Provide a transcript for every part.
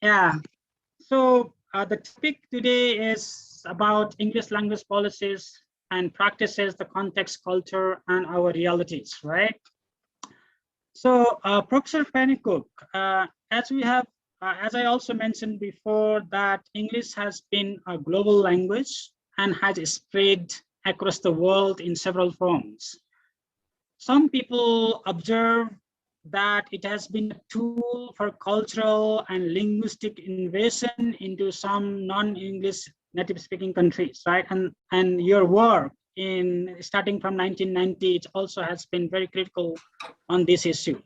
Yeah. So the topic today is about English language policies and practices, the context, culture, and our realities, right? So Professor Pennycook, as I also mentioned before, that English has been a global language and has spread across the world in several forms. Some people observe that it has been a tool for cultural and linguistic invasion into some non-English native speaking countries, right? And your work in starting from 1990, it also has been very critical on this issue.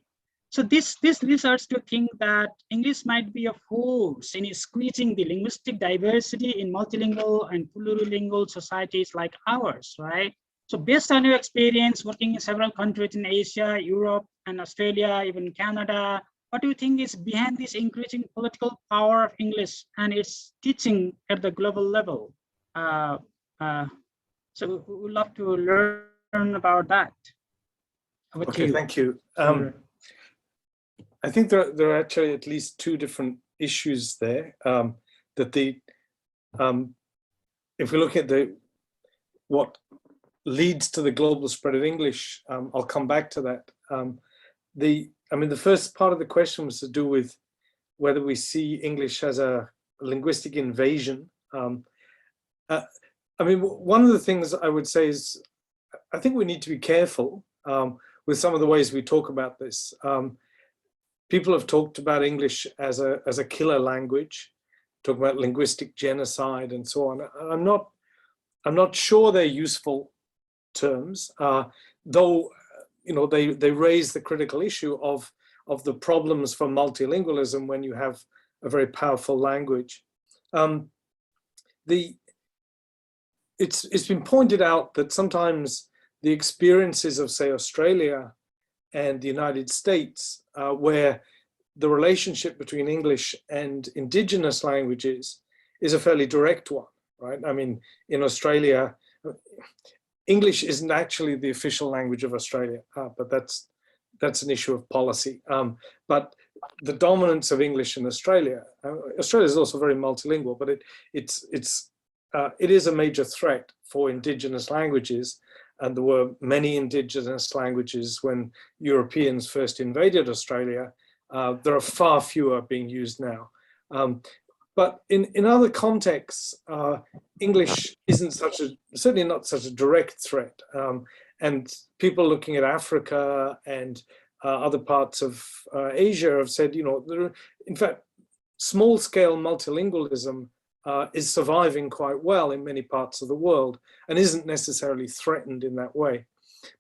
So this research to think that English might be a force in squeezing the linguistic diversity in multilingual and plurilingual societies like ours, right? So based on your experience working in several countries in Asia, Europe, and Australia, even Canada, what do you think is behind this increasing political power of English and its teaching at the global level? So we would love to learn about that. Okay, thank you. I think there are actually at least two different issues there. If we look at what leads to the global spread of English, I'll come back to that. The first part of the question was to do with whether we see English as a linguistic invasion. One of the things I would say is, I think we need to be careful with some of the ways we talk about this. People have talked about English as a killer language, talk about linguistic genocide and so on. I'm not sure they're useful terms, though they raise the critical issue of the problems for multilingualism when you have a very powerful language. It's been pointed out that sometimes the experiences of, say, Australia and the United States, where the relationship between English and indigenous languages is a fairly direct one, right? In Australia, English isn't actually the official language of Australia, but that's an issue of policy. But the dominance of English in Australia is also very multilingual, but it is a major threat for indigenous languages. And there were many indigenous languages when Europeans first invaded Australia. There are far fewer being used now. But in other contexts, English isn't certainly not such a direct threat. And people looking at Africa and other parts of Asia have said, in fact, small-scale multilingualism is surviving quite well in many parts of the world and isn't necessarily threatened in that way.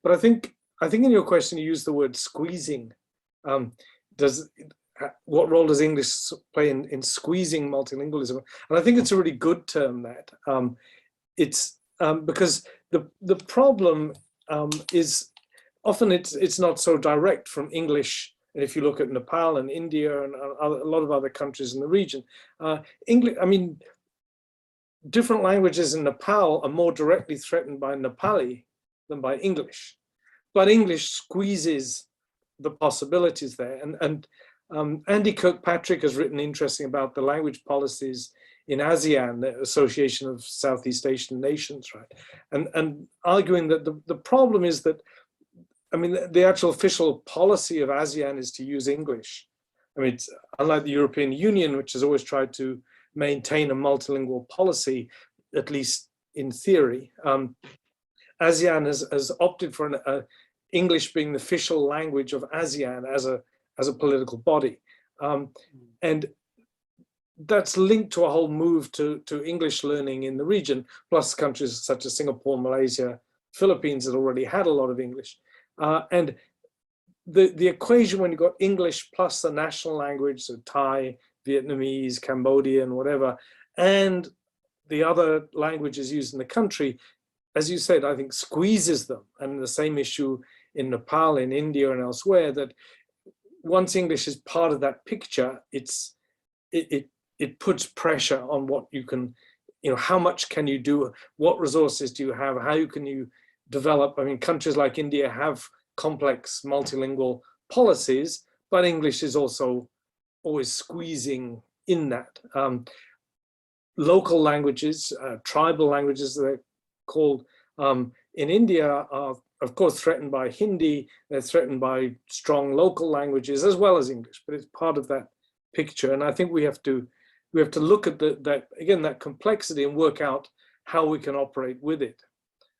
But I think in your question you used the word squeezing. What role does English play in squeezing multilingualism? And I think it's a really good term, that it's because the problem is often it's not so direct from English. And if you look at Nepal and India and a lot of other countries in the region, different languages in Nepal are more directly threatened by Nepali than by English. But English squeezes the possibilities there. And Andy Kirkpatrick has written interesting about the language policies in ASEAN, the Association of Southeast Asian Nations, right? And arguing that the problem is that, the actual official policy of ASEAN is to use English. It's unlike the European Union, which has always tried to maintain a multilingual policy, at least in theory. ASEAN has opted for English being the official language of ASEAN as a political body. And that's linked to a whole move to English learning in the region, plus countries such as Singapore, Malaysia, Philippines that already had a lot of English. And the equation when you've got English plus the national language, so Thai, Vietnamese, Cambodian, whatever, and the other languages used in the country, as you said, I think squeezes them. And the same issue in Nepal, in India and elsewhere, that once English is part of that picture, it puts pressure on what you can, how much can you do, what resources do you have, how can you develop. Countries like India have complex multilingual policies, but English is also always squeezing in that. Local languages, tribal languages, they're called, in India are, of course, threatened by Hindi. They're threatened by strong local languages as well as English, but it's part of that picture. And I think we have to look at that complexity and work out how we can operate with it.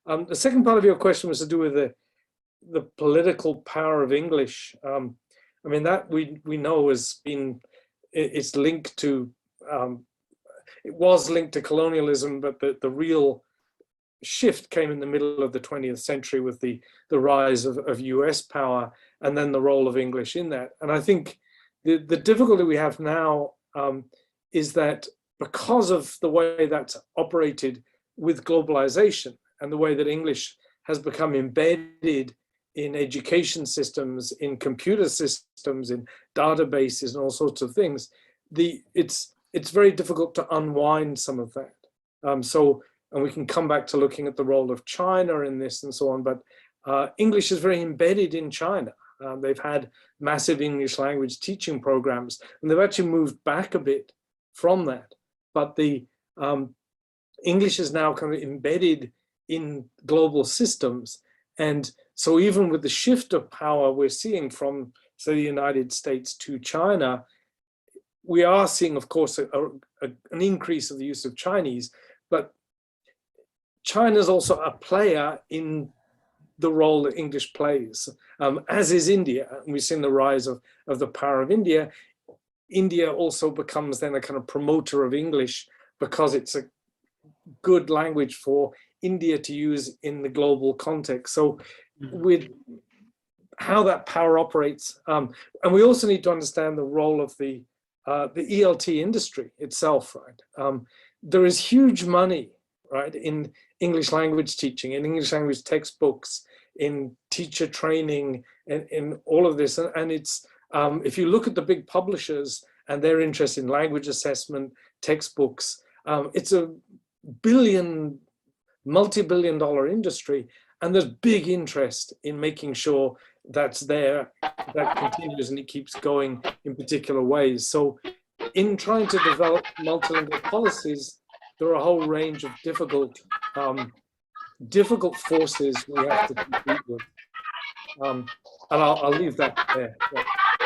The second part of your question was to do with the political power of English. I mean, that we know it's linked to, it was linked to colonialism, but the real shift came in the middle of the 20th century with the rise of US power and then the role of English in that. And I think the difficulty we have now is that because of the way that's operated with globalization and the way that English has become embedded in education systems, in computer systems, in databases and all sorts of things, it's very difficult to unwind some of that. And we can come back to looking at the role of China in this and so on, but English is very embedded in China. They've had massive English language teaching programs, and they've actually moved back a bit from that. But the English is now kind of embedded in global systems. And so even with the shift of power we're seeing from, say, the United States to China, we are seeing, of course, an increase of the use of Chinese, but China is also a player in the role that English plays, as is India. And we've seen the rise of the power of India. India also becomes then a kind of promoter of English because it's a good language for India to use in the global context. So with how that power operates, and we also need to understand the role of the ELT industry itself, right? There is huge money, right, in English language teaching, in English language textbooks, in teacher training, and in all of this. And it's, if you look at the big publishers and their interest in language assessment, textbooks, it's a multi-billion-dollar industry, and there's big interest in making sure that's there, that continues and it keeps going in particular ways. So in trying to develop multilingual policies, there are a whole range of difficult forces we have to compete with. And I'll leave that there. Yeah.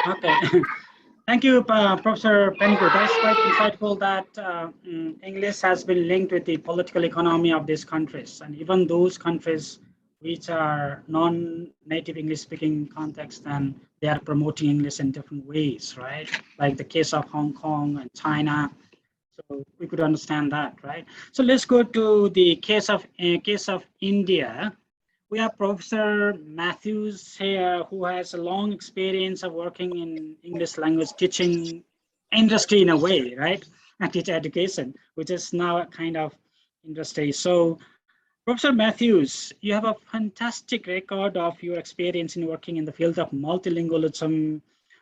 Okay. Thank you, Professor Pennycook. That's quite insightful that English has been linked with the political economy of these countries, and even those countries which are non-native English-speaking context, and they are promoting English in different ways, right? Like the case of Hong Kong and China. So we could understand that, right? So let's go to the case of India. We have Professor Mathews here, who has a long experience of working in English language teaching industry in a way, right? And teacher education, which is now a kind of industry. So Professor Mathews, you have a fantastic record of your experience in working in the field of multilingualism,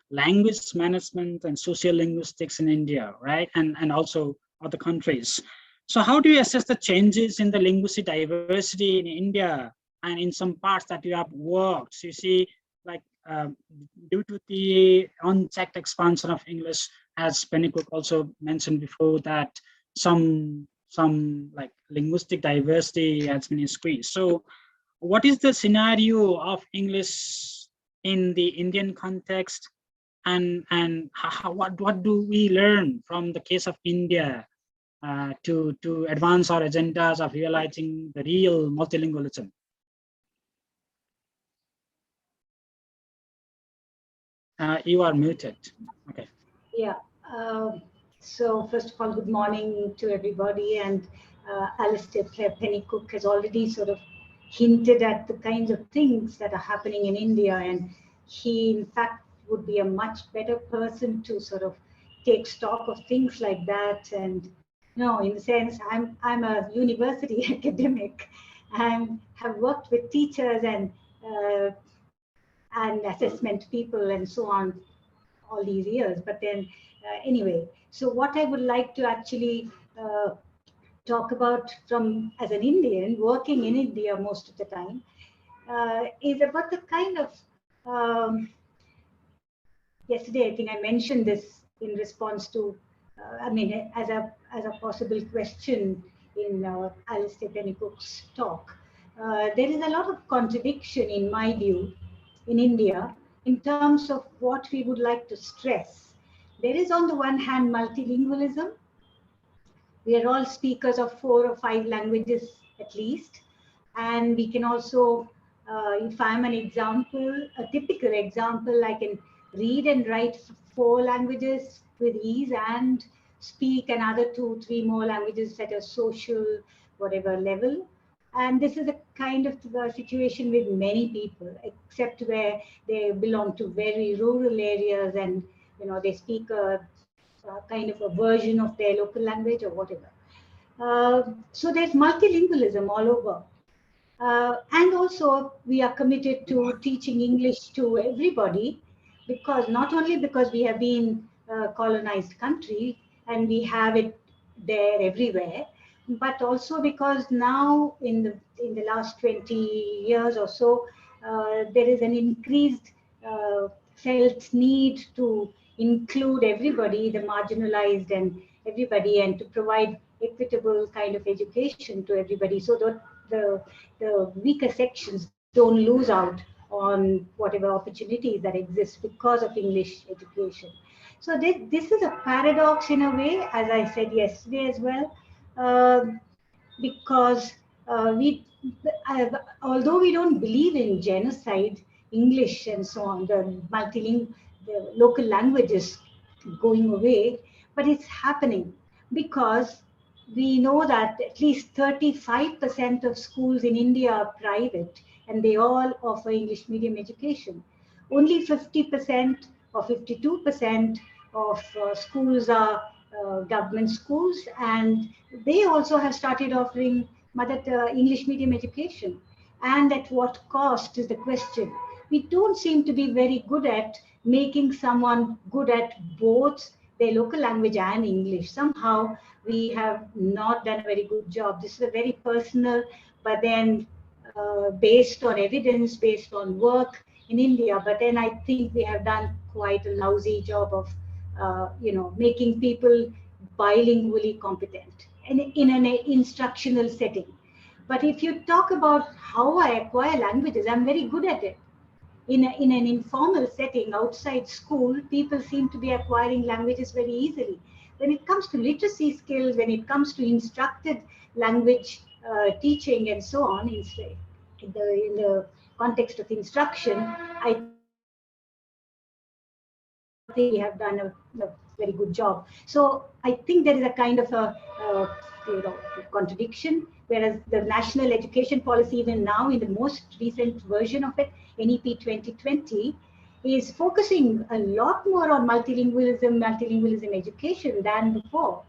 language management, and social linguistics in India, right? And also other countries. So how do you assess the changes in the linguistic diversity in India and in some parts that you have worked? So you see, like due to the unchecked expansion of English, as Pennycook also mentioned before, that some like linguistic diversity has been squeezed. So what is the scenario of English in the Indian context, and what do we learn from the case of India to advance our agendas of realizing the real multilingualism? You are muted. Okay. Yeah. So first of all, good morning to everybody. And Alastair Pennycook has already sort of hinted at the kinds of things that are happening in India, and he, in fact, would be a much better person to sort of take stock of things like that. And in a sense, I'm a university academic and have worked with teachers and assessment people and so on all these years. But then anyway, so what I would like to actually talk about from as an Indian working in India most of the time is about the kind of yesterday I think I mentioned this in response to I mean, as a possible question in Alastair Pennycook's talk, there is a lot of contradiction, in my view, in India, in terms of what we would like to stress. There is, on the one hand, multilingualism. We are all speakers of 4 or 5 languages at least. And we can also, if I'm an example, a typical example, I can read and write 4 languages with ease and speak another 2, 3 more languages at a social, whatever level. And this is a kind of situation with many people, except where they belong to very rural areas and, you know, they speak a kind of a version of their local language or whatever. So there's multilingualism all over. And also we are committed to teaching English to everybody, because not only because we have been a colonized country and we have it there everywhere, but also because now in the last 20 years or so, there is an increased felt need to include everybody, the marginalized and everybody, and to provide equitable kind of education to everybody, so that the weaker sections don't lose out on whatever opportunities that exist because of English education. So this is a paradox in a way, as I said yesterday as well, because although we don't believe in genocide, English and so on, the local languages going away, but it's happening because we know that at least 35% of schools in India are private and they all offer English medium education. Only 50% or 52% of schools are government schools, and they also have started offering English medium education. And at what cost is the question. We don't seem to be very good at making someone good at both their local language and English. Somehow we have not done a very good job. This is a very personal, but then based on evidence, based on work in India. But then I think we have done quite a lousy job of, making people bilingually competent and in an instructional setting. But if you talk about how I acquire languages, I'm very good at it. In an informal setting outside school, people seem to be acquiring languages very easily. When it comes to literacy skills, when it comes to instructed language teaching and so on, in the context of instruction, I think we have done a very good job. So I think there is a kind of a contradiction, whereas the national education policy, even now in the most recent version of it, NEP 2020, is focusing a lot more on multilingualism education than before.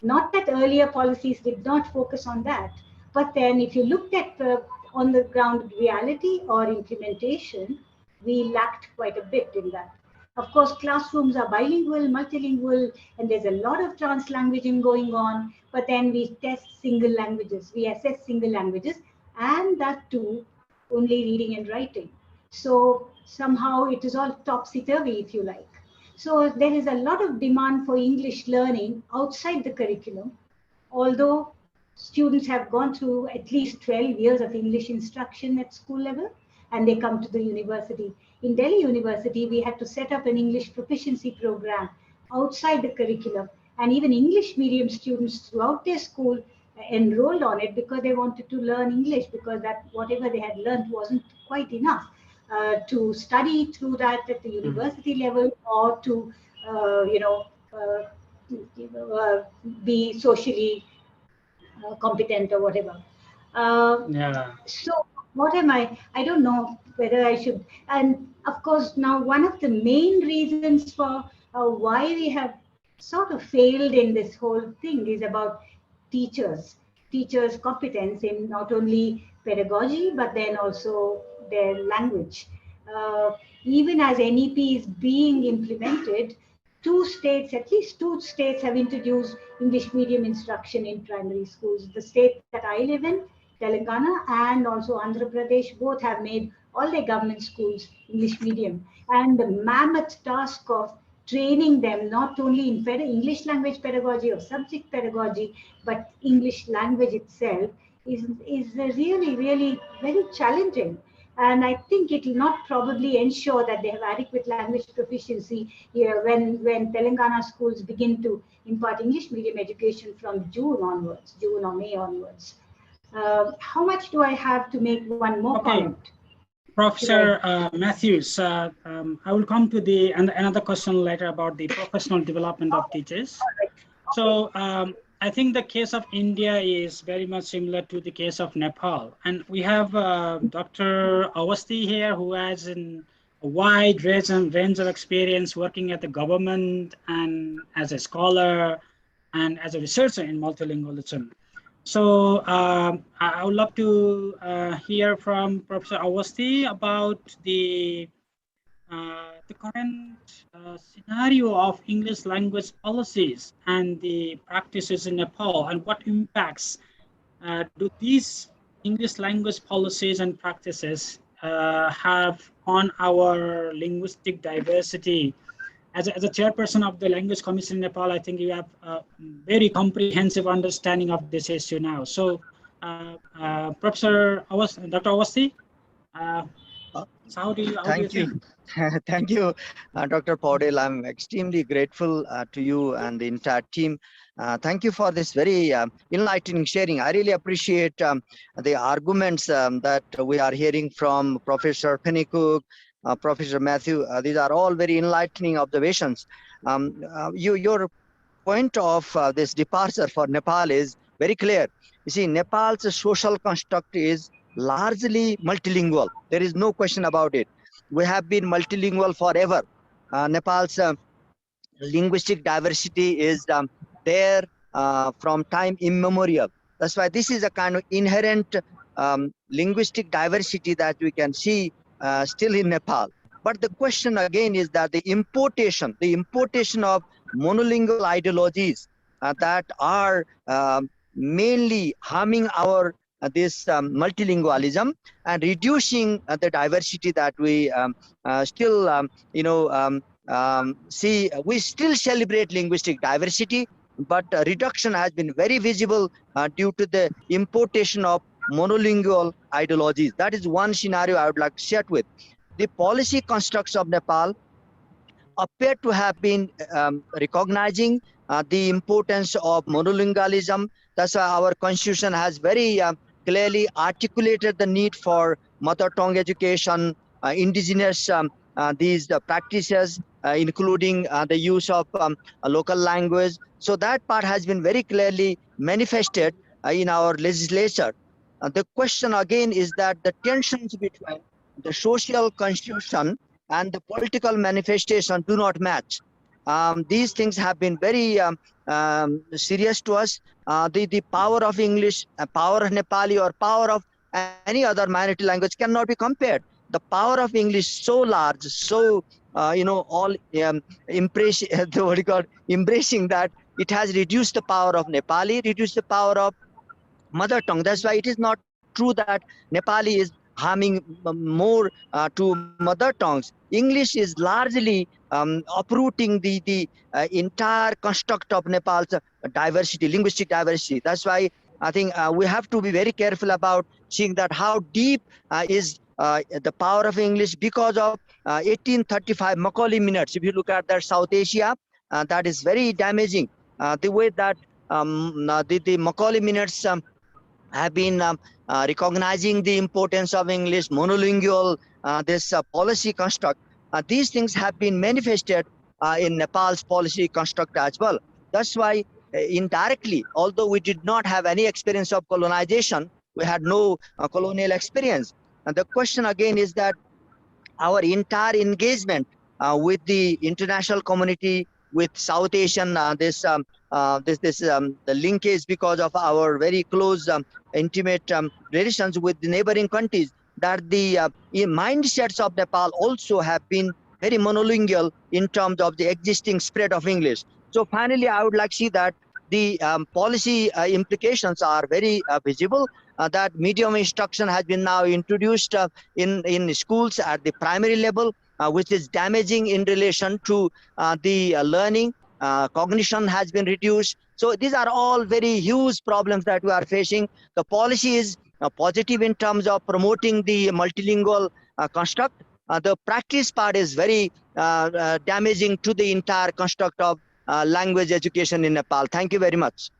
Not that earlier policies did not focus on that, but then if you looked at the on the ground reality or implementation, we lacked quite a bit in that. Of course, classrooms are bilingual, multilingual, and there's a lot of translanguaging going on, but then we test single languages, we assess single languages, and that too, only reading and writing. So somehow it is all topsy-turvy, if you like. So there is a lot of demand for English learning outside the curriculum, although students have gone through at least 12 years of English instruction at school level, and they come to the university. In Delhi University, we had to set up an English proficiency program outside the curriculum, and even English medium students throughout their school enrolled on it because they wanted to learn English, because that whatever they had learned wasn't quite enough to study through that at the university level, or to be socially competent or whatever. So what am I don't know whether I should. And of course, now one of the main reasons for why we have sort of failed in this whole thing is about teachers competence in not only pedagogy, but then also their language. Even as NEP is being implemented, at least two states have introduced English medium instruction in primary schools. The state that I live in, Telangana, and also Andhra Pradesh, both have made all their government schools English medium. And the mammoth task of training them not only in English language pedagogy or subject pedagogy, but English language itself is really, really very challenging. And I think it will not probably ensure that they have adequate language proficiency here when Telangana schools begin to impart English medium education from June onwards, June or May onwards. How much do I have to make one more comment? Professor Matthews, I will come to another question later about the professional development of teachers. So I think the case of India is very much similar to the case of Nepal. And we have Dr. Awasthi here, who has a wide range of experience working at the government and as a scholar and as a researcher in multilingualism. So I would love to hear from Professor Awasthi about the current scenario of English language policies and the practices in Nepal, and what impacts do these English language policies and practices have on our linguistic diversity. As a chairperson of the Language Commission in Nepal, I think you have a very comprehensive understanding of this issue now. So, Professor Dr. Awasthi, so how do you think? Thank you, Dr. Poudel. I'm extremely grateful to you and the entire team. Thank you for this very enlightening sharing. I really appreciate the arguments that we are hearing from Professor Pennycook, Professor Mathew. These are all very enlightening observations. Your point of this departure for Nepal is very clear. You see, Nepal's social construct is largely multilingual. There is no question about it. We have been multilingual forever. Nepal's linguistic diversity is there from time immemorial. That's why this is a kind of inherent linguistic diversity that we can see still in Nepal. But the question again is that the importation of monolingual ideologies that are mainly harming our this multilingualism and reducing the diversity that we still see. We still celebrate linguistic diversity, but reduction has been very visible due to the importation of monolingual ideologies. That is one scenario I would like to share with. The policy constructs of Nepal appear to have been recognizing the importance of monolingualism. That's why our constitution has very clearly articulated the need for mother tongue education, indigenous these practices, including the use of a local language. So that part has been very clearly manifested in our legislature. The question again is that the tensions between the social constitution and the political manifestation do not match. These things have been very serious to us. The power of English, power of Nepali, or power of any other minority language cannot be compared. The power of English so large, so all embracing that it has reduced the power of Nepali, reduced the power of mother tongue. That's why it is not true that Nepali is harming more to mother tongues. English is largely uprooting the entire construct of Nepal's diversity, linguistic diversity. That's why I think we have to be very careful about seeing that how deep is the power of English because of 1835 Macaulay minutes. If you look at that South Asia, that is very damaging. The way that the Macaulay minutes have been recognizing the importance of English, monolingual, this policy construct. These things have been manifested in Nepal's policy construct as well. That's why indirectly, although we did not have any experience of colonization, we had no colonial experience. And the question again is that our entire engagement with the international community, with South Asian, the linkage because of our very close, intimate relations with the neighboring countries, that the mindsets of Nepal also have been very monolingual in terms of the existing spread of English. So finally, I would like to see that the policy implications are very visible. That medium instruction has been now introduced in schools at the primary level. which is damaging in relation to the learning. Cognition has been reduced. So these are all very huge problems that we are facing. The policy is positive in terms of promoting the multilingual construct. The practice part is very damaging to the entire construct of language education in Nepal. Thank you very much.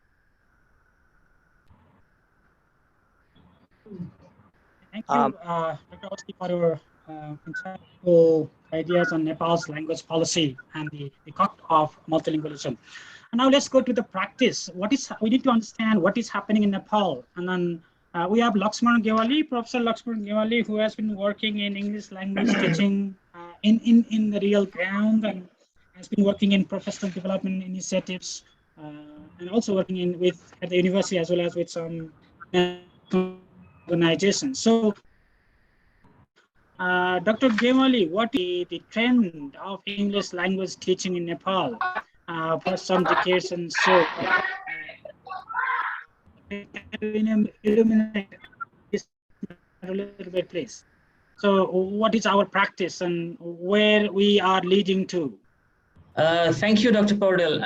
Thank you, Dr. Awasthi, for your insightful ideas on Nepal's language policy and the concept of multilingualism. And now let's go to the practice. We need to understand what is happening in Nepal. And then we have Gnawali, Professor Gnawali, who has been working in English language teaching in the real ground and has been working in professional development initiatives and also working at the university as well as with some organizations. So, Dr. Gnawali, what is the trend of English language teaching in Nepal for some decades and so? Illuminate this a little bit, please. So, what is our practice and where we are leading to? Thank you, Dr. Poudel.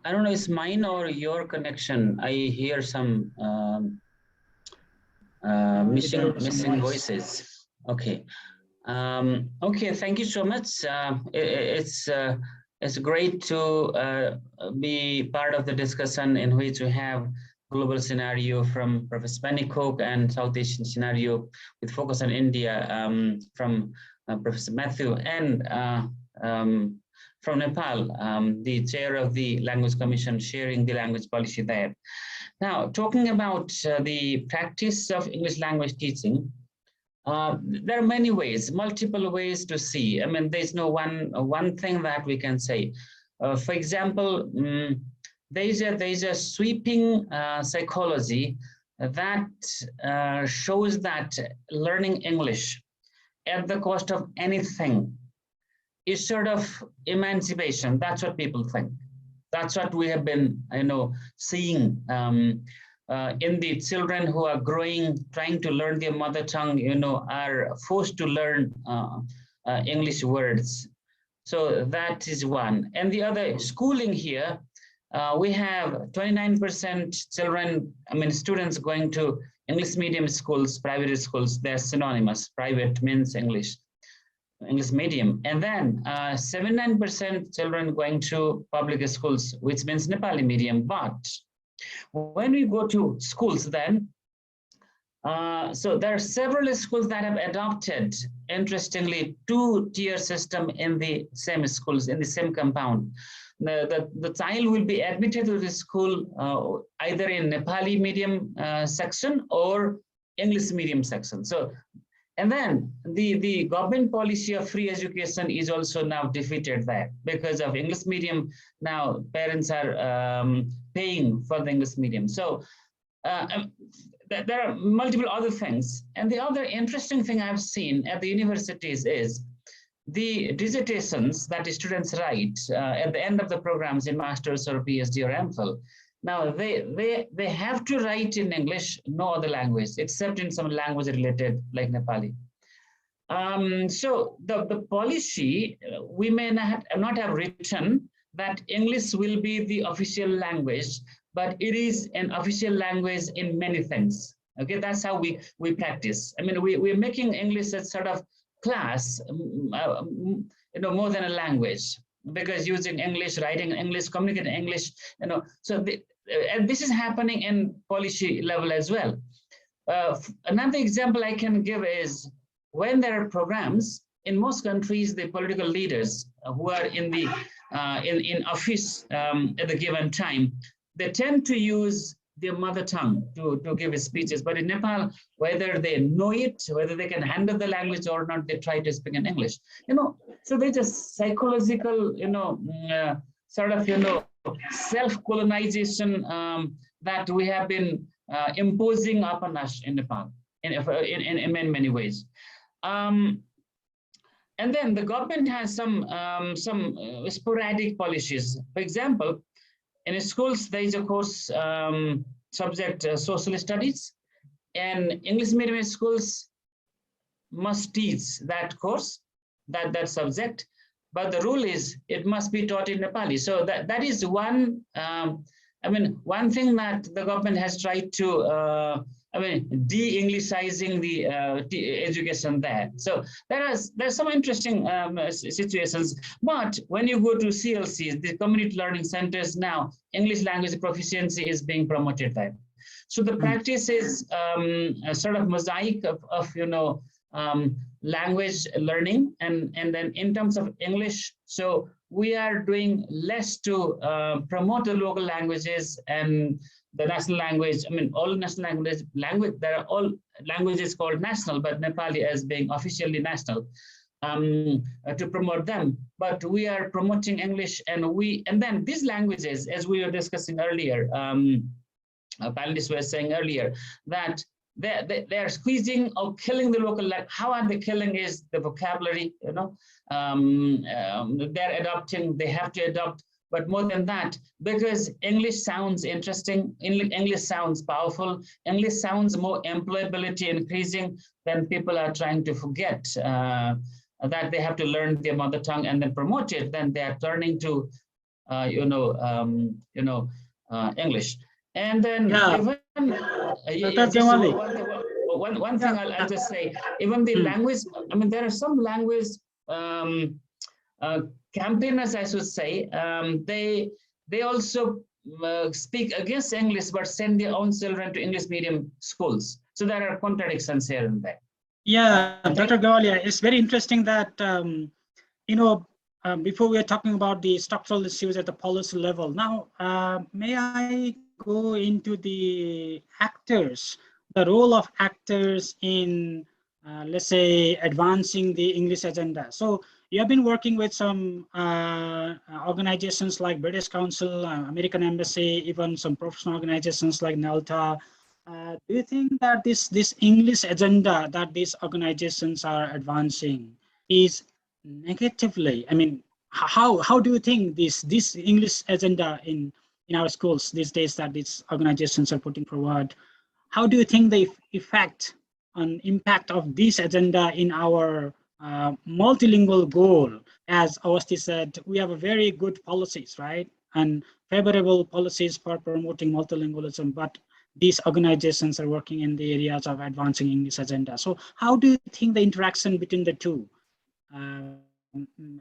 I don't know, is mine or your connection? I hear some missing voices. Okay. Okay, thank you so much. It's great to be part of the discussion in which we have global scenario from Professor Pennycook and South Asian scenario with focus on India from Professor Mathew and from Nepal, the chair of the Language Commission, sharing the language policy there. Now, talking about the practice of English language teaching, there are many ways, multiple ways to see. I mean, there's no one thing that we can say. For example, there's a sweeping psychology that shows that learning English at the cost of anything is sort of emancipation. That's what people think. That's what we have been, seeing in the children who are growing, trying to learn their mother tongue, are forced to learn English words. So that is one. And the other, schooling here, we have 29% children, students going to English medium schools, private schools. They're synonymous. Private means English medium. And then 79% children going to public schools, which means Nepali medium. But when we go to schools then, so there are several schools that have adopted, interestingly, two-tier system in the same schools, in the same compound. The child will be admitted to the school either in Nepali medium section or English medium section. So, and then the government policy of free education is also now defeated there because of English medium. Now parents are paying for the English medium. So there are multiple other things. And the other interesting thing I've seen at the universities is the dissertations that the students write at the end of the programs in master's or PhD or MPhil. Now they have to write in English, no other language, except in some language related like Nepali. So the policy, we may not have written that English will be the official language, but it is an official language in many things. Okay, that's how we practice. I mean, we're making English a sort of class, more than a language, because using English, writing English, communicating English, so and this is happening in policy level as well. Another example I can give is when there are programs in most countries, the political leaders who are in the in office at the given time, they tend to use their mother tongue to give speeches. But in Nepal, whether they know it, whether they can handle the language or not, they try to speak in English. So there's a psychological, sort of, self-colonization that we have been imposing upon us in Nepal in many ways. And then the government has some sporadic policies. For example, in schools, there is a course subject social studies, and English medium schools must teach that course. that subject, but the rule is it must be taught in Nepali. So that is one, I mean, one thing that the government has tried to, I mean, de-Englishizing the education there. So there's some interesting situations. But when you go to CLCs, the community learning centers now, English language proficiency is being promoted there. So the practice is a sort of mosaic of you know, language learning, and then in terms of English, so we are doing less to promote the local languages and the national language. I mean, all national language, there are all languages called national, but Nepali as being officially national, to promote them. But we are promoting English, and then these languages, as we were discussing earlier, panelists were saying earlier, that they are squeezing or killing the local language. How are they killing is the vocabulary, you know, they're adopting, they have to adopt, but more than that, because English sounds interesting, English sounds powerful, English sounds more employability increasing, then people are trying to forget that they have to learn their mother tongue and then promote it, then they are turning to, English. And then even one thing I'll just say, even the language, I mean, there are some language campaigners, I should say, they also speak against English, but send their own children to English medium schools. So there are contradictions here and there. Yeah, Dr. Gnawali, it's very interesting that, before we are talking about the structural issues at the policy level. Now, may I go into the actors, the role of actors in, let's say, advancing the English agenda. So you have been working with some organizations like British Council, American Embassy, even some professional organizations like NALTA. Do you think that this English agenda that these organizations are advancing is negatively? I mean, how do you think this English agenda in our schools these days that these organizations are putting forward, how do you think the impact of this agenda in our multilingual goal? As Awasthi said, we have a very good policies, right? And favorable policies for promoting multilingualism, but these organizations are working in the areas of advancing English agenda. So how do you think the interaction between the two,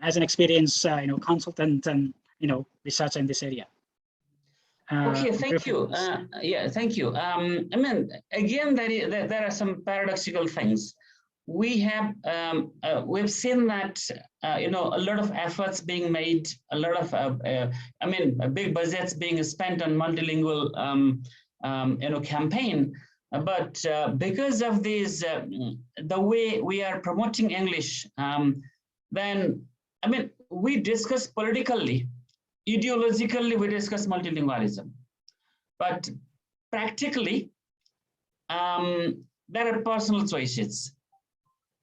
as an experienced, consultant and, researcher in this area? Okay, thank you. Yeah, thank you. I mean, again, there are some paradoxical things. We have we've seen that a lot of efforts being made, a lot of big budgets being spent on multilingual campaign, but because of these the way we are promoting English, then we discuss politically, ideologically we discuss multilingualism, but practically there are personal choices.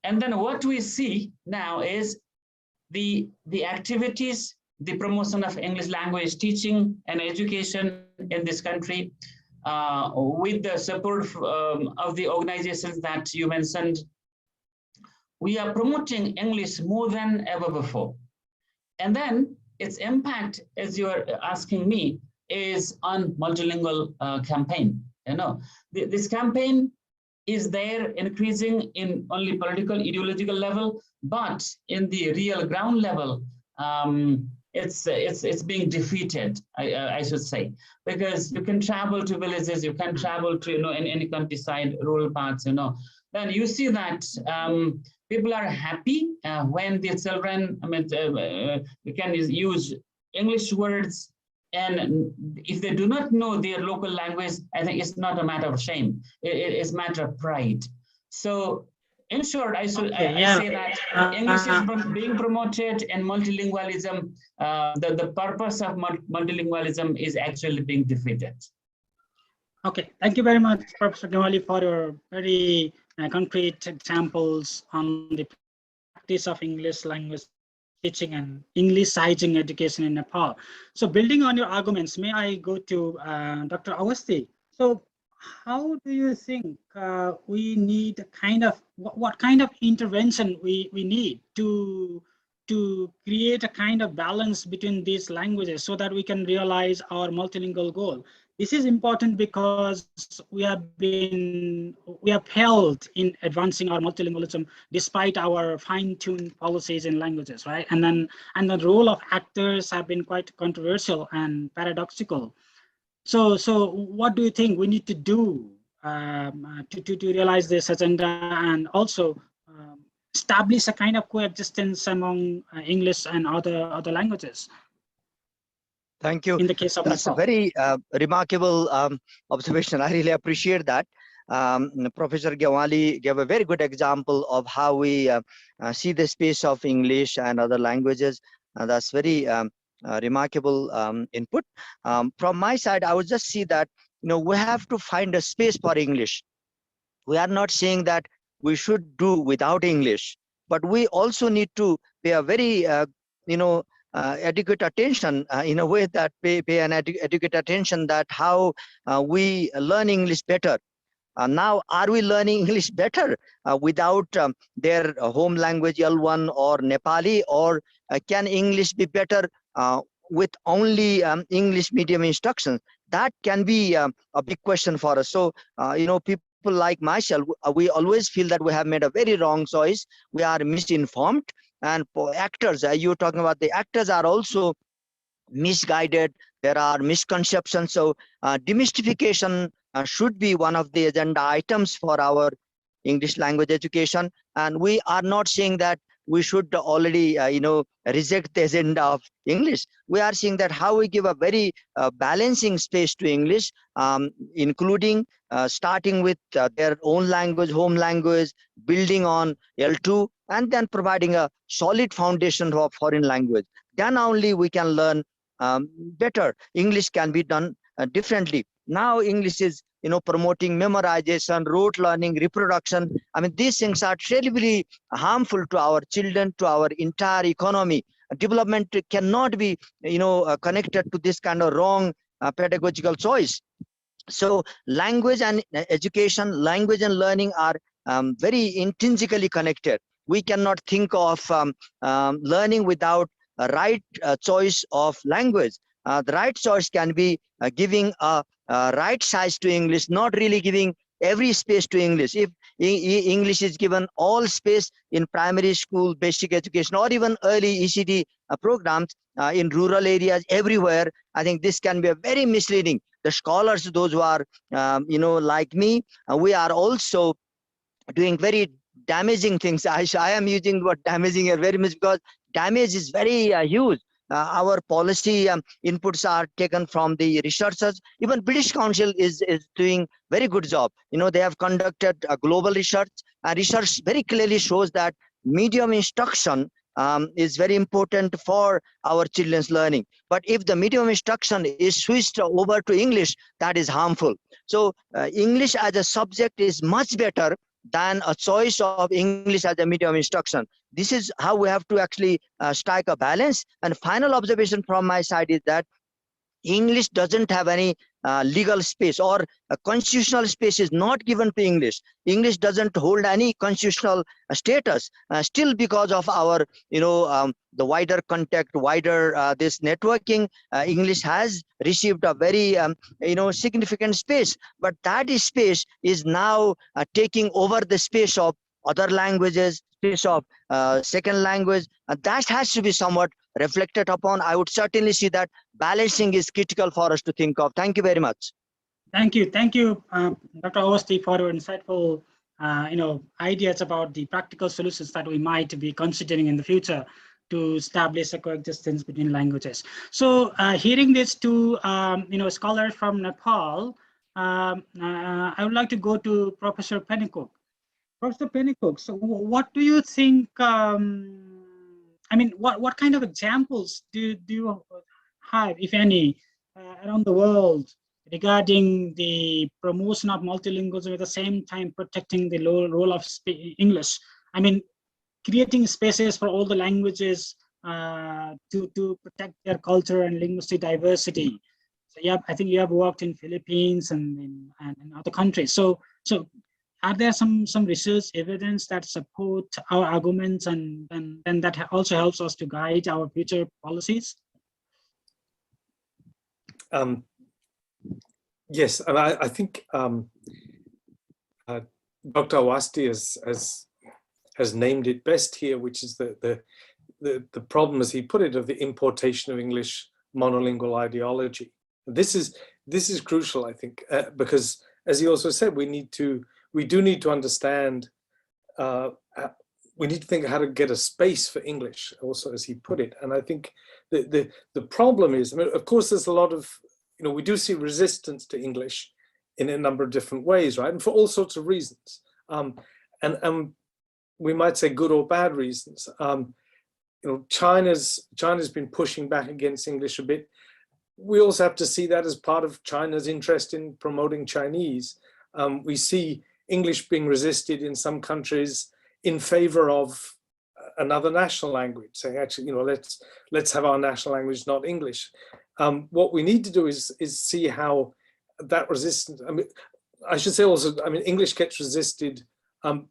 And then what we see now is the activities, the promotion of English language teaching and education in this country, with the support of the organizations that you mentioned. We are promoting English more than ever before. And then its impact, as you are asking me, is on multilingual campaign. This campaign is there increasing in only political, ideological level, but in the real ground level, it's being defeated, I should say, because you can travel to villages, you can travel to in any countryside, rural parts, then you see that people are happy when their children, you can use English words. And if they do not know their local language, I think it's not a matter of shame. It's a matter of pride. So in short, I say that English is being promoted and multilingualism, the purpose of multilingualism is actually being defeated. Okay, thank you very much, Professor Gnawali, for your very concrete examples on the practice of English language teaching and Englishizing education in Nepal. So building on your arguments, may I go to Dr. Awasthi? So how do you think we need a kind of, what kind of intervention we need to create a kind of balance between these languages so that we can realize our multilingual goal? This is important because we have failed in advancing our multilingualism despite our fine-tuned policies in languages, right? And the role of actors have been quite controversial and paradoxical. So what do you think we need to do to realize this agenda, and also establish a kind of coexistence among English and other languages? Thank you. In the case of That's Nepal. a very remarkable observation. I really appreciate that. Professor Gnawali gave a very good example of how we see the space of English and other languages. That's very remarkable input. From my side, I would just see that we have to find a space for English. We are not saying that we should do without English, but we also need to pay a very adequate attention in a way that pay an adequate attention that how we learn English better. Now, are we learning English better without their home language L1 or Nepali, or can English be better with only English medium instructions? That can be a big question for us. So, people like myself, we always feel that we have made a very wrong choice. We are misinformed, and for actors, you're talking about the actors are also misguided. There are misconceptions. So demystification should be one of the agenda items for our English language education. And we are not saying that we should already reject the agenda of English. We are saying that how we give a very balancing space to English, including starting with their own language, home language, building on L2, and then providing a solid foundation for foreign language. Then only we can learn better. English can be done differently. Now English is promoting memorization, rote learning, reproduction. I mean, these things are terribly harmful to our children, to our entire economy. Development cannot be connected to this kind of wrong pedagogical choice. So language and education, language and learning are very intrinsically connected. We cannot think of learning without a right choice of language. The right choice can be giving a right size to English, not really giving every space to English. If English is given all space in primary school, basic education, or even early ECD programs in rural areas, everywhere, I think this can be a very misleading. The scholars, those who are, like me, we are also doing very damaging things. I am using the word damaging here very much because damage is very huge. Our policy inputs are taken from the researchers. Even British Council is doing very good job. They have conducted a global research. Research very clearly shows that medium instruction is very important for our children's learning. But if the medium instruction is switched over to English, that is harmful. So English as a subject is much better than a choice of English as a medium instruction. This is how we have to actually strike a balance. And final observation from my side is that English doesn't have any legal space, or a constitutional space is not given to English. English doesn't hold any constitutional status. Still, because of our, the wider contact, wider this networking, English has received a very, significant space. But that space is now taking over the space of other languages, space of second language. That has to be somewhat reflected upon. I would certainly see that balancing is critical for us to think of. Thank you very much. Thank you, Dr. Awasthi, for your insightful, ideas about the practical solutions that we might be considering in the future to establish a coexistence between languages. So, hearing this to scholars from Nepal, I would like to go to Professor Pennycook. Professor Pennycook, so what do you think? What kind of examples do you have, if any, around the world regarding the promotion of multilingualism at the same time protecting the role of English? I mean, creating spaces for all the languages to protect their culture and linguistic diversity. So yeah, I think you have worked in Philippines and in other countries. So are there some research evidence that support our arguments and that also helps us to guide our future policies? Yes, and I think Dr. Awasthi has named it best here, which is the problem, as he put it, of the importation of English monolingual ideology. This is crucial, I think, because, as he also said, we do need to understand. We need to think how to get a space for English, also, as he put it. And I think the problem is, I mean, of course, there's a lot of, we do see resistance to English in a number of different ways, right? And for all sorts of reasons. And we might say good or bad reasons. China's been pushing back against English a bit. We also have to see that as part of China's interest in promoting Chinese. We see English being resisted in some countries in favor of another national language, saying, actually, let's have our national language, not English. What we need to do is see how that resistance, I should say also, English gets resisted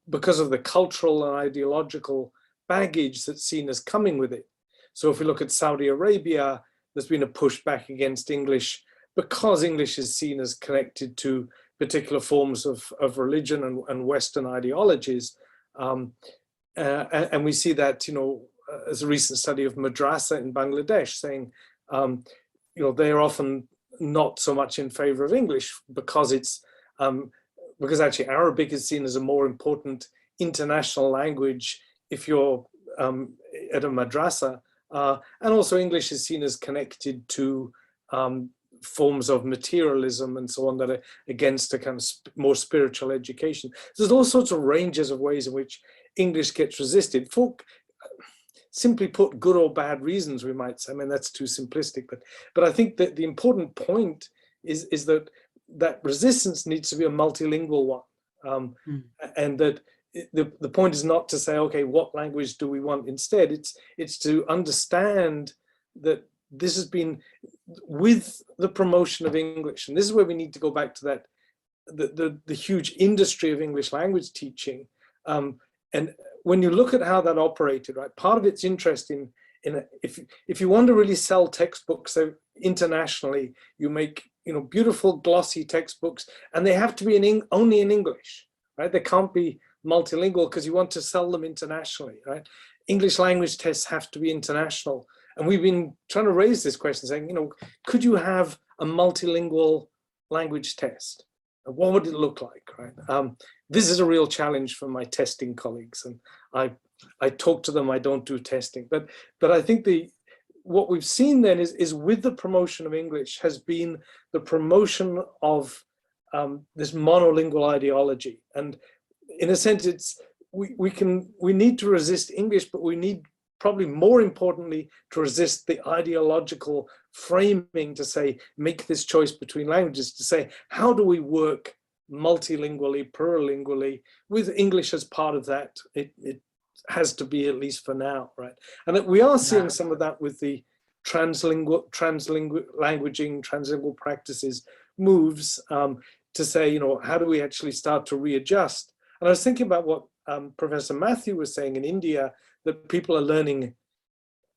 because of the cultural and ideological baggage that's seen as coming with it. So if we look at Saudi Arabia, there's been a pushback against English because English is seen as connected to particular forms of religion and Western ideologies. And we see that, as a recent study of madrasa in Bangladesh saying, they're often not so much in favor of English because because actually Arabic is seen as a more important international language if you're at a madrasa. And also English is seen as connected to forms of materialism and so on that are against a kind of more spiritual education. So there's all sorts of ranges of ways in which English gets resisted for, simply put, good or bad reasons, we might say. That's too simplistic, but I think that the important point is that resistance needs to be a multilingual one, and that the point is not to say, okay, what language do we want instead? It's to understand that this has been with the promotion of English, and this is where we need to go back to that the huge industry of English language teaching. And when you look at how that operated, right, part of its interest in if you want to really sell textbooks internationally, you make beautiful glossy textbooks, and they have to be only in English, right? They can't be multilingual because you want to sell them internationally, right? English language tests have to be international, and we've been trying to raise this question, saying, could you have a multilingual language test? What would it look like, right? This is a real challenge for my testing colleagues, and I talk to them. I don't do testing, but I think what we've seen then is with the promotion of English has been the promotion of this monolingual ideology, and in a sense, we need to resist English, but we need, probably more importantly, to resist the ideological framing to say, make this choice between languages, to say, how do we work multilingually, plurilingually, with English as part of that? It has to be, at least for now, right? And that we are seeing some of that with the translingual languaging, translingual practices moves to say, how do we actually start to readjust? And I was thinking about what Professor Mathew was saying in India, that people are learning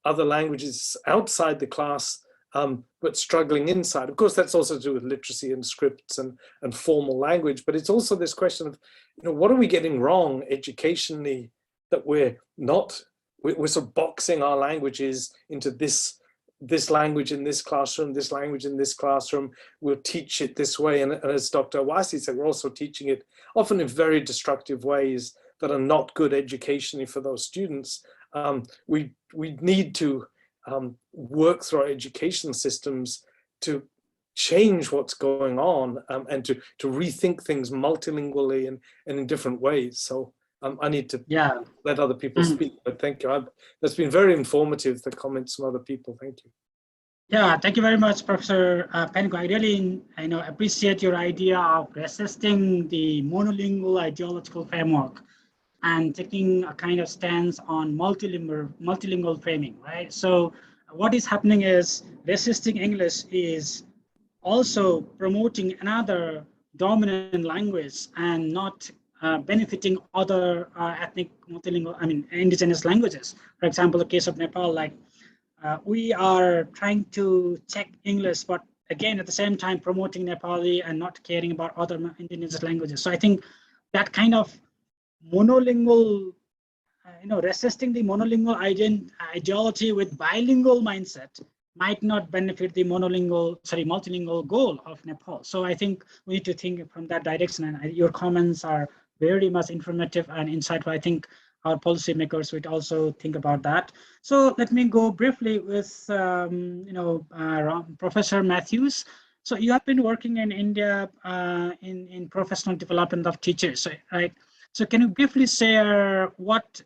other languages outside the class, but struggling inside. Of course, that's also to do with literacy and scripts and formal language, but it's also this question of, what are we getting wrong educationally, that we're sort of boxing our languages into this language in this classroom, this language in this classroom, we'll teach it this way. And as Dr. Awasthi said, we're also teaching it often in very destructive ways that are not good educationally for those students. We need to work through our education systems to change what's going on and to rethink things multilingually and in different ways. So I need to let other people speak, but thank you. That's been very informative, the comments from other people. Thank you. Yeah, thank you very much, Professor Pennycook. I really appreciate your idea of resisting the monolingual ideological framework and taking a kind of stance on multilingual framing, right? So what is happening is resisting English is also promoting another dominant language and not benefiting other ethnic multilingual, indigenous languages. For example, the case of Nepal, like we are trying to check English, but again, at the same time, promoting Nepali and not caring about other indigenous languages. So I think that kind of monolingual, resisting the monolingual ideology with bilingual mindset might not benefit the multilingual goal of Nepal. So I think we need to think from that direction, and your comments are very much informative and insightful. I think our policymakers would also think about that. So let me go briefly with, Professor Matthews. So you have been working in India in professional development of teachers, right? So can you briefly share what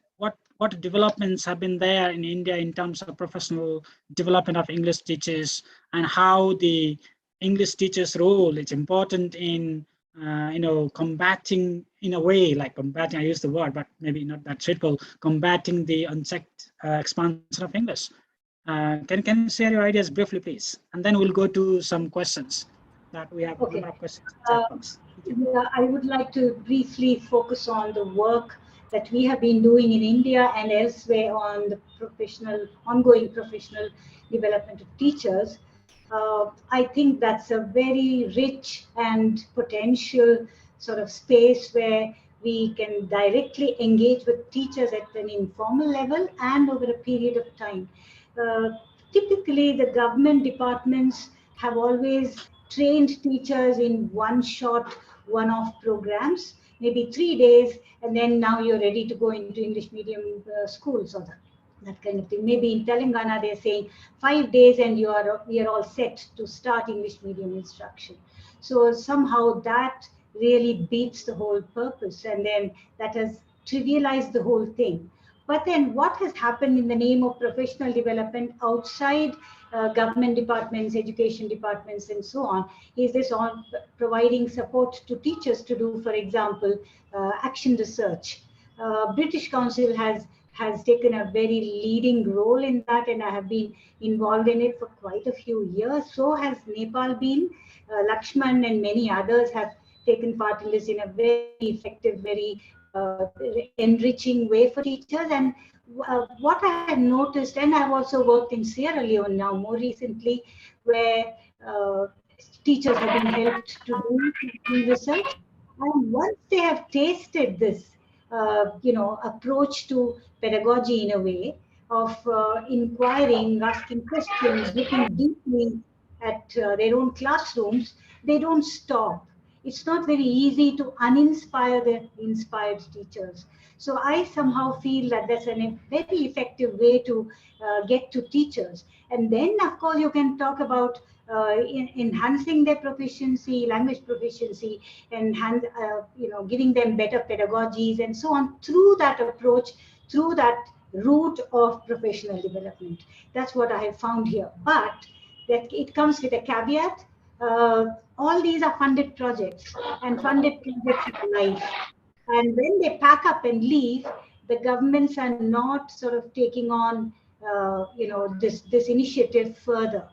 developments have been there in India in terms of professional development of English teachers, and how the English teachers' role is important in combating, in a way, like combating, I use the word, but maybe not that straightforward, combating the unchecked expansion of English. Can you share your ideas briefly, please? And then we'll go to some questions that we have. Okay. A number of questions. Yeah, I would like to briefly focus on the work that we have been doing in India and elsewhere on the ongoing professional development of teachers. I think that's a very rich and potential sort of space where we can directly engage with teachers at an informal level and over a period of time. Typically, the government departments have always trained teachers in one-shot, one-off programs, maybe 3 days, and then now you're ready to go into English medium schools or that kind of thing. Maybe in Telangana, they're saying 5 days and you're all set to start English medium instruction. So somehow that really beats the whole purpose, and then that has trivialized the whole thing. But then what has happened in the name of professional development outside government departments, education departments, and so on, is this on providing support to teachers to do, for example, action research. British Council has taken a very leading role in that, and I have been involved in it for quite a few years. So has Nepal been. Laxman and many others have taken part in this in a very effective, very enriching way for teachers. And what I have noticed, and I've also worked in Sierra Leone now more recently, where teachers have been helped to do research. And once they have tasted this, approach to pedagogy in a way of inquiring, asking questions, looking deeply at their own classrooms, they don't stop. It's not very easy to uninspire the inspired teachers. So I somehow feel that that's a very effective way to get to teachers. And then, of course, you can talk about enhancing their proficiency, language proficiency, and giving them better pedagogies and so on through that approach, through that route of professional development. That's what I have found here. But that it comes with a caveat. All these are funded projects, and funded projects are life. And when they pack up and leave, the governments are not sort of taking on, this initiative further.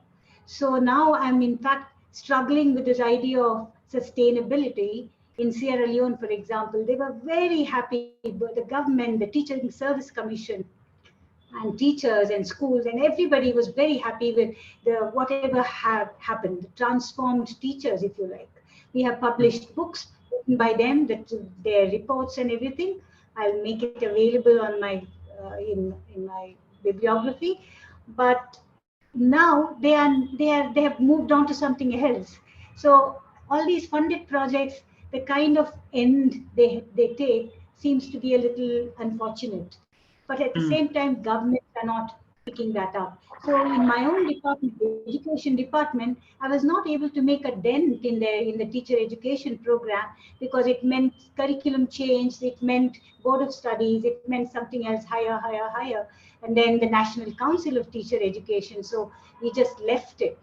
So now I'm in fact struggling with this idea of sustainability. In Sierra Leone, for example, they were very happy with the government, the Teaching Service Commission, and teachers and schools, and everybody was very happy with whatever had happened, the transformed teachers, if you like. We have published books written by them, their reports and everything. I'll make it available on my in my bibliography. But now they have moved on to something else. So all these funded projects, the kind of end they take seems to be a little unfortunate. But at the same time, governments are not picking that up. So in my own department, the education department, I was not able to make a dent in the teacher education program because it meant curriculum change, it meant board of studies, it meant something else higher, and then the National Council of Teacher Education. So we just left it.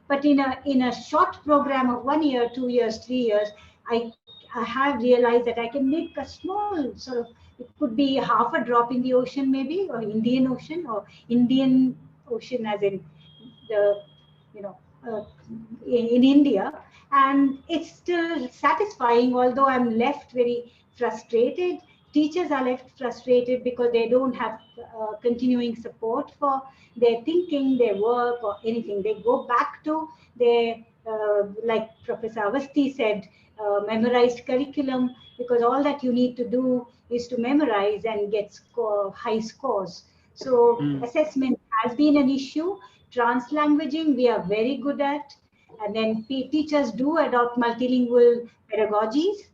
But in a short program of 1 year, 2 years, 3 years, I have realized that I can make a small sort of, it could be half a drop in the ocean maybe, or Indian Ocean, or Indian Ocean as in the, in India, and it's still satisfying, although I'm left very frustrated. Teachers are left frustrated because they don't have continuing support for their thinking, their work, or anything. They go back to their, like Professor Awasthi said, memorized curriculum, because all that you need to do is to memorize and get high scores. So assessment has been an issue. Translanguaging, we are very good at. And then teachers do adopt multilingual pedagogies,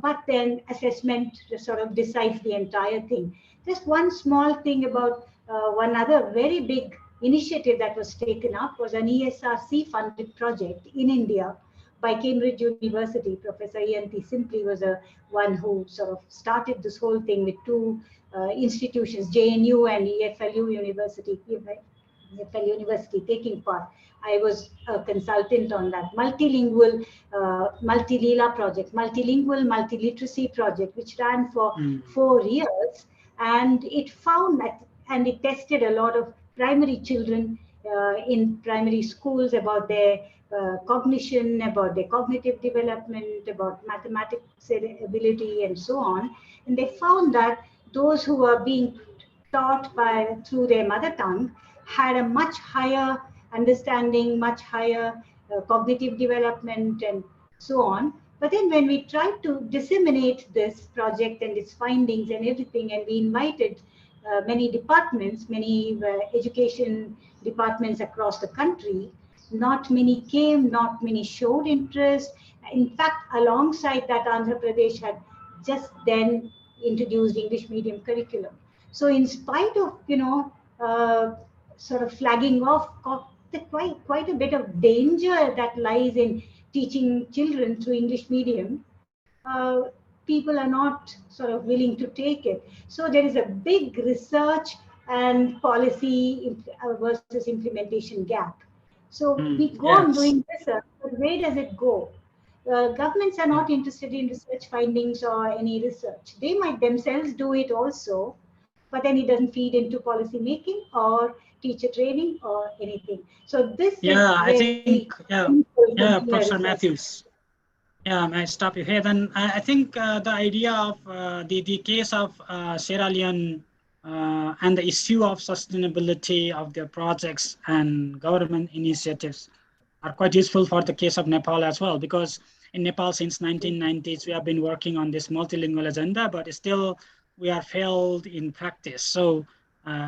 but then assessment sort of decides the entire thing. Just one small thing about one other very big initiative that was taken up was an ESRC funded project in India by Cambridge University. Professor E.N.T. Simply was the one who sort of started this whole thing with two institutions, JNU and EFLU University, taking part. I was a consultant on that multilingual, multi-lila project, multilingual, multiliteracy project, which ran for 4 years. And it found that, and it tested a lot of primary children in primary schools about their cognition, about their cognitive development, about mathematics ability, and so on. And they found that those who were being taught through their mother tongue had a much higher understanding, much higher cognitive development, and so on. But then when we tried to disseminate this project and its findings and everything, and we invited many departments, many education departments across the country, not many came, not many showed interest. In fact, alongside that, Andhra Pradesh had just then introduced English medium curriculum. So in spite of, sort of flagging off quite a bit of danger that lies in teaching children through English medium, people are not sort of willing to take it. So there is a big research and policy versus implementation gap. So we go on doing research, but where does it go? Governments are not interested in research findings or any research. They might themselves do it also, but then it doesn't feed into policy making or teacher training or anything. So this is I think, Professor Matthews. May I stop you here? Then I think the idea of the case of Sierra Leone and the issue of sustainability of their projects and government initiatives are quite useful for the case of Nepal as well, because in Nepal since 1990s, we have been working on this multilingual agenda, but still we are failed in practice. So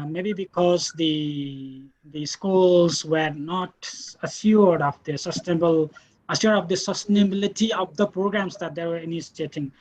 maybe because the schools were not assured of the sustainability of the programs that they were initiating,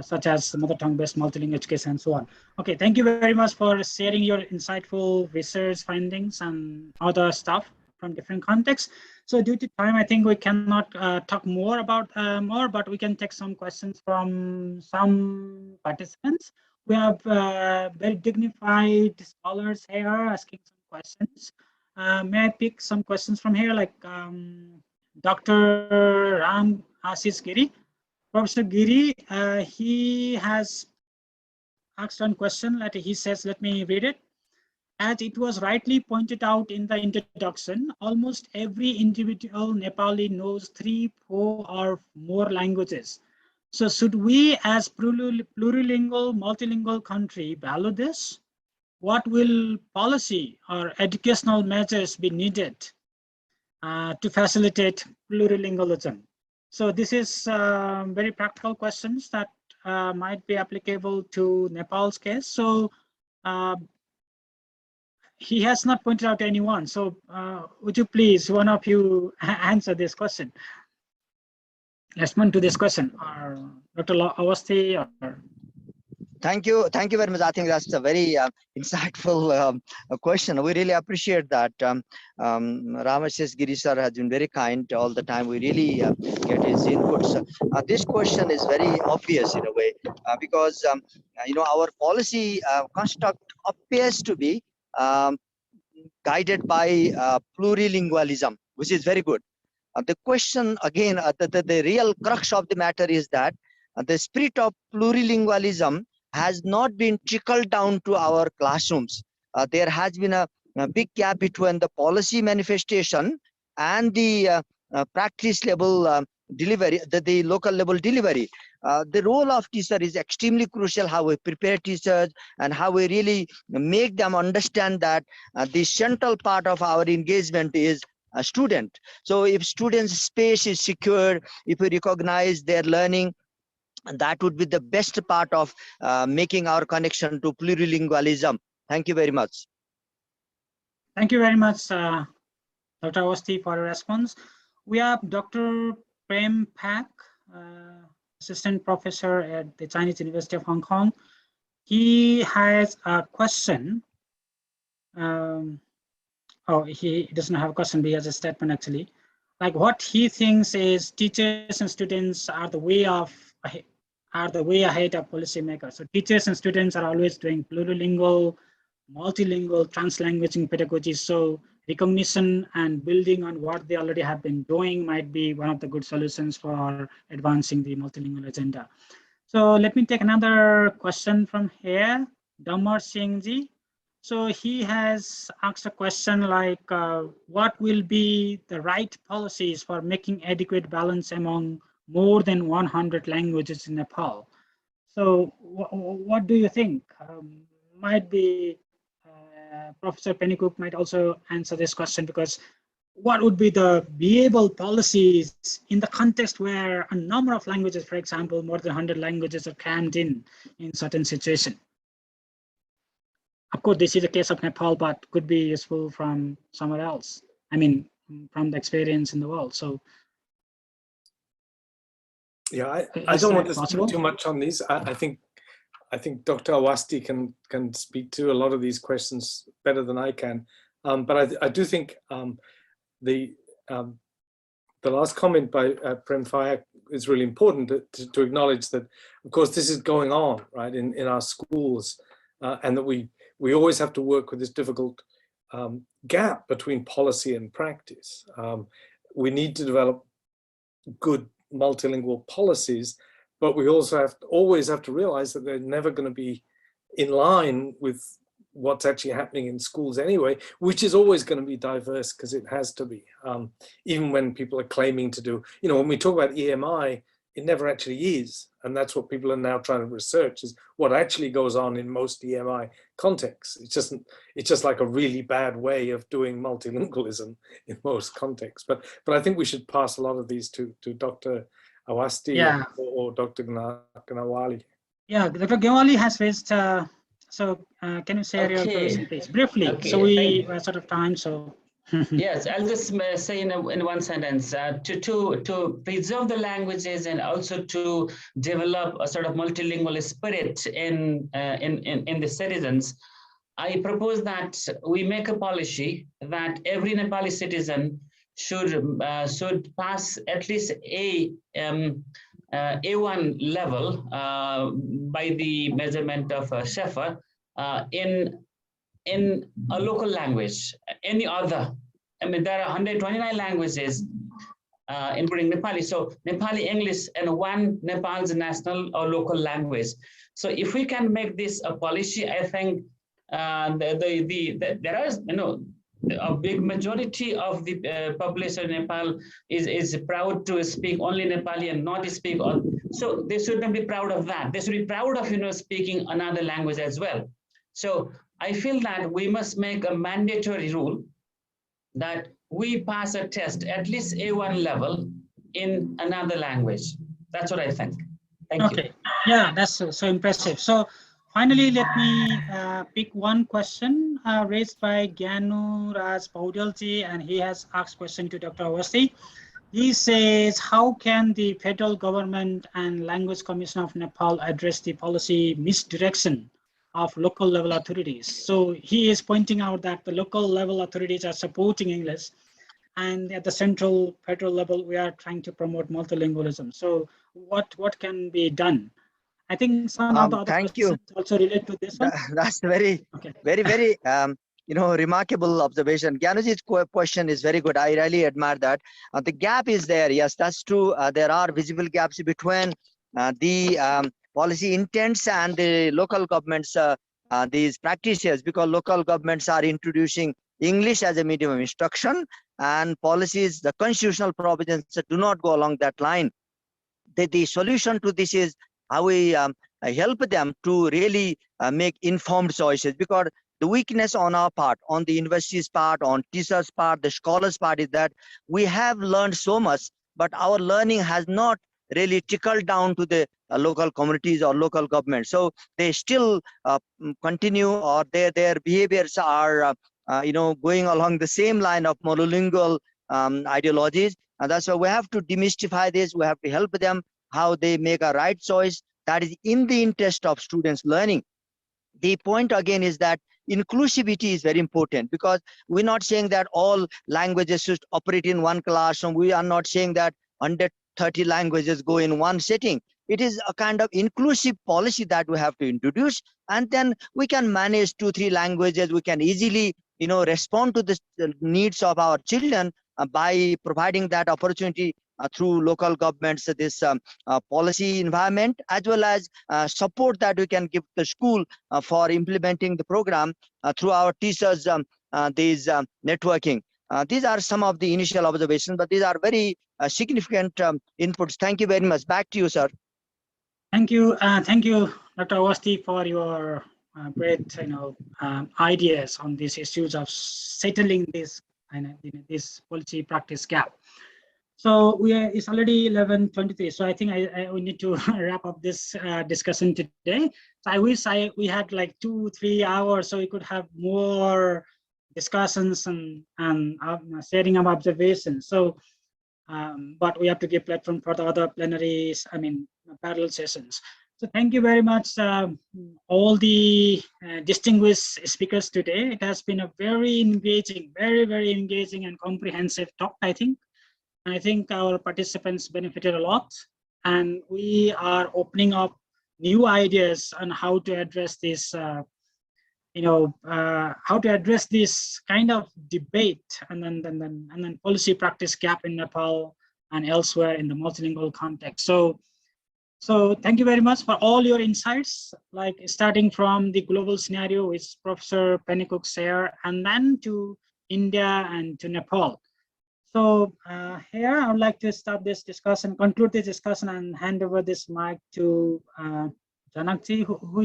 such as mother tongue-based multilingual education and so on. Okay, thank you very much for sharing your insightful research findings and other stuff from different contexts. So due to time, I think we cannot talk more about but we can take some questions from some participants. We have very dignified scholars here asking some questions. May I pick some questions from here, like Dr. Ram Ashish Giri? Professor Giri, he has asked one question. He says, let me read it. As it was rightly pointed out in the introduction, almost every individual Nepali knows 3, 4, or more languages. So should we, as plurilingual, multilingual country, value this? What will policy or educational measures be needed to facilitate plurilingualism? So this is very practical questions that might be applicable to Nepal's case. So he has not pointed out anyone. So would you please, one of you, answer this question? Laxman to this question, or Dr. Awasthi? Or... Thank you very much. I think that's a very insightful question. We really appreciate that. Ramashesh Giri sir has been very kind all the time. We really get his inputs. This question is very obvious in a way because our policy construct appears to be guided by plurilingualism, which is very good. The question again, the real crux of the matter is that the spirit of plurilingualism has not been trickled down to our classrooms. There has been a big gap between the policy manifestation and the practice level delivery, the local level delivery. The role of teacher is extremely crucial, how we prepare teachers and how we really make them understand that the central part of our engagement is a student. So if students' space is secure, if we recognize their learning, that would be the best part of making our connection to plurilingualism. Thank you very much. Thank you very much, Dr. Awasthi, for your response. We have Dr. Prem Pak, assistant professor at the Chinese University of Hong Kong. He has a question. He doesn't have a question, but he has a statement actually. Like what he thinks is teachers and students are the way ahead of policymakers. So teachers and students are always doing plurilingual, multilingual, translanguaging pedagogy. So recognition and building on what they already have been doing might be one of the good solutions for advancing the multilingual agenda. So let me take another question from here, Damar Singhji. So he has asked a question like, what will be the right policies for making adequate balance among more than 100 languages in Nepal? So what do you think? Might be Professor Pennycook might also answer this question, because what would be the viable policies in the context where a number of languages, for example, more than 100 languages are crammed in certain situation? Of course, this is a case of Nepal, but could be useful from somewhere else. I mean, from the experience in the world. So, yeah, I don't want to speak too much on these. I think Dr. Awasthi can speak to a lot of these questions better than I can. But I do think the last comment by Prem Fayak is really important to acknowledge that, of course, this is going on, right, in our schools, and that we always have to work with this difficult gap between policy and practice. We need to develop good multilingual policies, but we also always have to realize that they're never going to be in line with what's actually happening in schools anyway, which is always going to be diverse, because it has to be. Even when people are claiming to do, when we talk about EMI, it never actually is. And that's what people are now trying to research, is what actually goes on in most EMI contexts. It's just like a really bad way of doing multilingualism in most contexts. But I think we should pass a lot of these to Dr. Awasthi, yeah, or Dr. Gnawali. Yeah, Dr. Gnawali has raised, so can you share your position, please, briefly? Okay, so we are sort of time, so. Yes, I'll just say in one sentence, to preserve the languages and also to develop a sort of multilingual spirit in the citizens, I propose that we make a policy that every Nepali citizen should pass at least A1 level by the measurement of Sheffer in a local language, any other. I mean, there are 129 languages, including Nepali. So Nepali, English, and one Nepal's national or local language. So if we can make this a policy, I think there is, a big majority of the population in Nepal is proud to speak only Nepali and not speak all. So they shouldn't be proud of that. They should be proud of speaking another language as well. So I feel that we must make a mandatory rule that we pass a test, at least A1 level, in another language. That's what I think. Thank you. Okay, yeah, that's so impressive. So finally, let me pick one question raised by Gyanu Raj Poudelji, and he has asked question to Dr. Awasthi. He says, how can the federal government and Language Commission of Nepal address the policy misdirection of local level authorities? So he is pointing out that the local level authorities are supporting English, and at the central federal level, we are trying to promote multilingualism. So what can be done? I think some of the other questions also relate to this one. That's very, very, remarkable observation. Gyanuji's question is very good. I really admire that. The gap is there. Yes, that's true. There are visible gaps between the policy intents and the local governments, these practices, because local governments are introducing English as a medium of instruction, and policies, the constitutional provisions do not go along that line. The solution to this is how we help them to really make informed choices, because the weakness on our part, on the university's part, on teachers' part, the scholars' part, is that we have learned so much, but our learning has not really trickled down to the local communities or local government. So they still continue, or their behaviors are going along the same line of monolingual ideologies. And that's why we have to demystify this. We have to help them how they make a right choice that is in the interest of students learning. The point again is that inclusivity is very important, because we're not saying that all languages should operate in one classroom. We are not saying that 130 languages go in one setting. It is a kind of inclusive policy that we have to introduce, and then we can manage 2-3 languages. We can easily respond to the needs of our children by providing that opportunity through local governments, this policy environment, as well as support that we can give the school for implementing the program through our teachers, these networking. These are some of the initial observations, but these are very significant inputs. Thank you very much. Back to you, sir. Thank you, Dr. Awasthi, for your great, ideas on these issues of settling this this policy practice gap. So it's already 11:23. So I think we need to wrap up this discussion today. So I wish we had like 2-3 hours, so we could have more discussions and sharing of observations. So, but we have to give platform for the other plenaries, parallel sessions. So thank you very much, all the distinguished speakers today. It has been a very engaging, very, very engaging and comprehensive talk, I think. I think our participants benefited a lot, and we are opening up new ideas on how to address this, how to address this kind of debate and then policy practice gap in Nepal and elsewhere in the multilingual context. So thank you very much for all your insights, like starting from the global scenario which Professor Pennycook shared, and then to India and to Nepal. So here I would like to stop this discussion, conclude this discussion, and hand over this mic to Janakji, who